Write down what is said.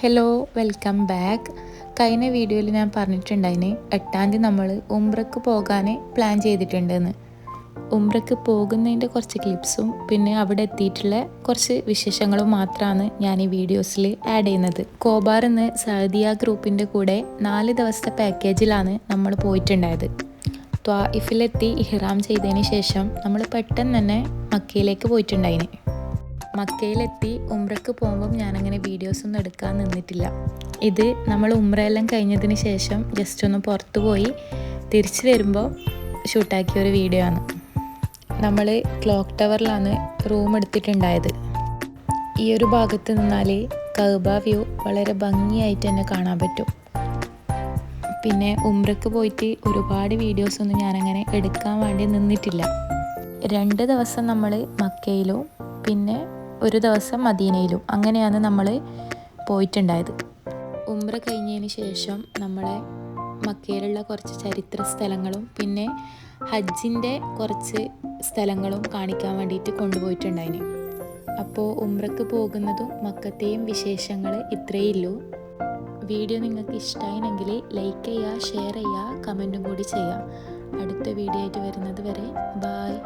Hello, welcome back. കഴിഞ്ഞ വീഡിയോയിൽ ഞാൻ പറഞ്ഞിട്ടുണ്ടായിന് 8-ാം തീയതി നമ്മൾ ഉംറയ്ക്ക് പോകാൻ പ്ലാൻ ചെയ്തിട്ടുണ്ടെന്ന്. ഉംറയ്ക്ക് പോകുന്നതിൻ്റെ കുറച്ച് ക്ലിപ്സും പിന്നെ അവിടെ എത്തിയിട്ടുള്ള കുറച്ച് വിശേഷങ്ങളും മാത്രമാണ് ഞാൻ ഈ വീഡിയോസിൽ ആഡ് ചെയ്യുന്നത്. കോബാറിന്ന് സഅദിയ ഗ്രൂപ്പിൻ്റെ കൂടെ 4 ദിവസത്തെ പാക്കേജിലാണ് നമ്മൾ പോയിട്ടുണ്ടായത്. ത്വാഇഫിലെത്തി ഇഹ്റാം ചെയ്തതിന് ശേഷം നമ്മൾ പെട്ടെന്ന് തന്നെ മക്കയിലേക്ക് പോയിട്ടുണ്ടായിന്. മക്കയിലെത്തി ഉംറയ്ക്ക് പോകുമ്പം ഞാനങ്ങനെ വീഡിയോസൊന്നും എടുക്കാൻ നിന്നിട്ടില്ല. ഇത് നമ്മൾ ഉംറയെല്ലാം കഴിഞ്ഞതിന് ശേഷം ജസ്റ്റ് ഒന്ന് പുറത്തു പോയി തിരിച്ച് വരുമ്പോൾ ഷൂട്ടാക്കിയ ഒരു വീഡിയോ ആണ്. നമ്മൾ ക്ലോക്ക് ടവറിലാണ് റൂം എടുത്തിട്ടുണ്ടായത്. ഈ ഒരു ഭാഗത്ത് നിന്നാൽ കഅബ വ്യൂ വളരെ ഭംഗിയായിട്ട് തന്നെ കാണാൻ പറ്റും. പിന്നെ ഉംറയ്ക്ക് പോയിട്ട് ഒരുപാട് വീഡിയോസൊന്നും ഞാനങ്ങനെ എടുക്കാൻ വേണ്ടി നിന്നിട്ടില്ല. 2 ദിവസം നമ്മൾ മക്കയിലും പിന്നെ ഒരു ദിവസം മദീനയിലും അങ്ങനെയാണ് നമ്മൾ പോയിട്ടുണ്ടായത്. ഉംറ കഴിഞ്ഞതിന് ശേഷം നമ്മളെ മക്കയിലുള്ള കുറച്ച് ചരിത്ര സ്ഥലങ്ങളും പിന്നെ ഹജ്ജിൻ്റെ കുറച്ച് സ്ഥലങ്ങളും കാണിക്കാൻ വേണ്ടിയിട്ട് കൊണ്ടുപോയിട്ടുണ്ടായിന്. അപ്പോൾ ഉംറയ്ക്ക് പോകുന്നതും മക്കത്തെയും വിശേഷങ്ങൾ ഇത്രയേ ഉള്ളൂ. വീഡിയോ നിങ്ങൾക്ക് ഇഷ്ടമായെങ്കിൽ ലൈക്ക് ചെയ്യുക, ഷെയർ ചെയ്യുക, കമൻറ്റും കൂടി ചെയ്യുക. അടുത്ത വീഡിയോ ആയിട്ട് വരുന്നത് വരെ ബായ്.